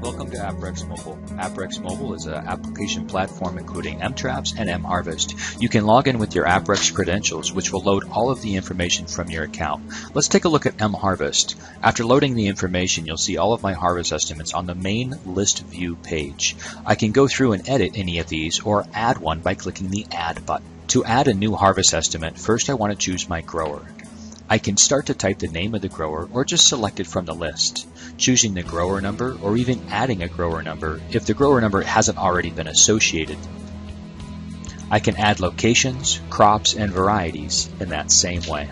Welcome to ApRecs Mobile. ApRecs Mobile is an application platform including mTraps and mHarvest. You can log in with your ApRecs credentials, which will load all of the information from your account. Let's take a look at mHarvest. After loading the information, you'll see all of my harvest estimates on the main list view page. I can go through and edit any of these or add one by clicking the Add button. To add a new harvest estimate, first I want to choose my grower. I can start to type the name of the grower or just select it from the list, choosing the grower number or even adding a grower number if the grower number hasn't already been associated. I can add locations, crops, and varieties in that same way.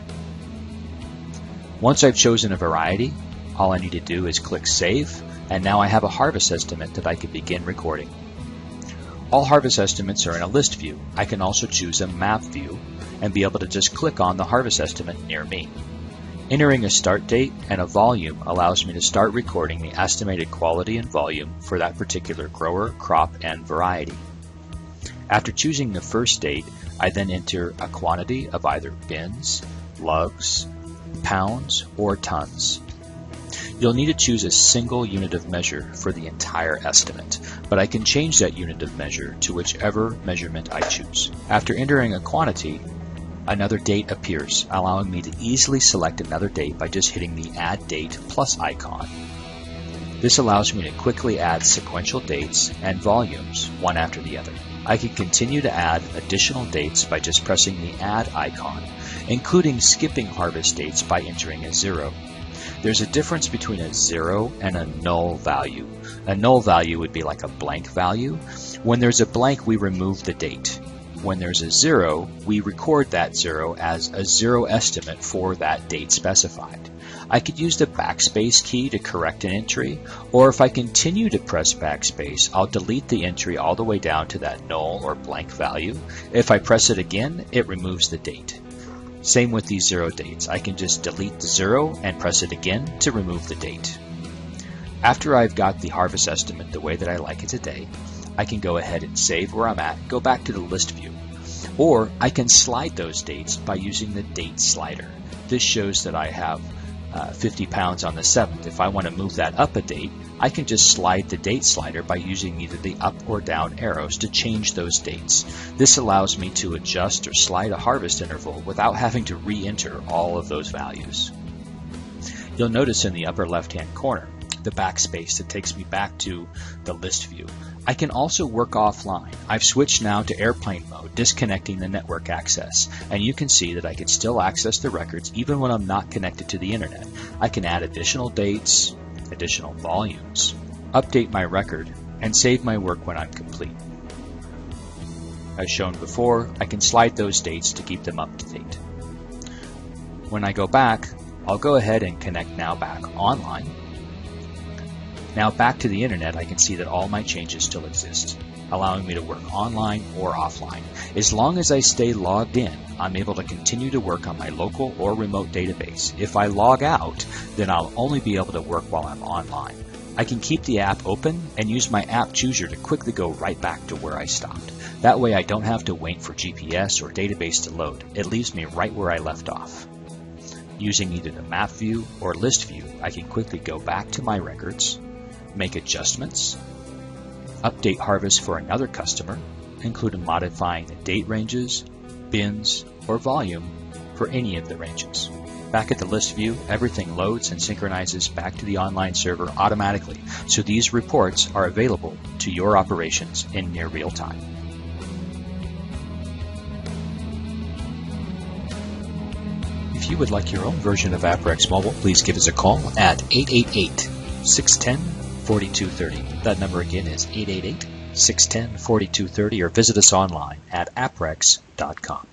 Once I've chosen a variety, all I need to do is click Save, and now I have a harvest estimate that I can begin recording. All harvest estimates are in a list view. I can also choose a map view and be able to just click on the harvest estimate near me. Entering a start date and a volume allows me to start recording the estimated quality and volume for that particular grower, crop, and variety. After choosing the first date, I then enter a quantity of either bins, lugs, pounds, or tons. You'll need to choose a single unit of measure for the entire estimate, but I can change that unit of measure to whichever measurement I choose. After entering a quantity, another date appears, allowing me to easily select another date by just hitting the Add Date plus icon. This allows me to quickly add sequential dates and volumes one after the other. I can continue to add additional dates by just pressing the Add icon, including skipping harvest dates by entering a 0. There's a difference between a 0 and a null value. A null value would be like a blank value. When there's a blank, we remove the date. When there's a 0, we record that 0 as a 0 estimate for that date specified. I could use the backspace key to correct an entry, or if I continue to press backspace, I'll delete the entry all the way down to that null or blank value. If I press it again, it removes the date. Same with these 0 dates. I can just delete the 0 and press it again to remove the date. After I've got the harvest estimate the way that I like it today, I can go ahead and save where I'm at, go back to the list view. Or I can slide those dates by using the date slider. This shows that I have 50 pounds on the 7th. If I want to move that up a date, I can just slide the date slider by using either the up or down arrows to change those dates. This allows me to adjust or slide a harvest interval without having to re-enter all of those values. You'll notice in the upper left-hand corner the backspace that takes me back to the list view. I can also work offline. I've switched now to airplane mode, disconnecting the network access, and you can see that I can still access the records even when I'm not connected to the internet. I can add additional dates, additional volumes, update my record, and save my work when I'm complete. As shown before, I can slide those dates to keep them up to date. When I go back, I'll go ahead and connect now back online. Now back to the internet, I can see that all my changes still exist, allowing me to work online or offline. As long as I stay logged in, I'm able to continue to work on my local or remote database. If I log out, then I'll only be able to work while I'm online. I can keep the app open and use my app chooser to quickly go right back to where I stopped. That way I don't have to wait for GPS or database to load. It leaves me right where I left off. Using either the map view or list view, I can quickly go back to my records, make adjustments, update harvest for another customer, including modifying the date ranges, bins, or volume for any of the ranges. Back at the list view, everything loads and synchronizes back to the online server automatically, so these reports are available to your operations in near real time. If you would like your own version of ApRecs Mobile, please give us a call at 888-610-4230. That number again is 888-610-4230, or visit us online at aprecs.com.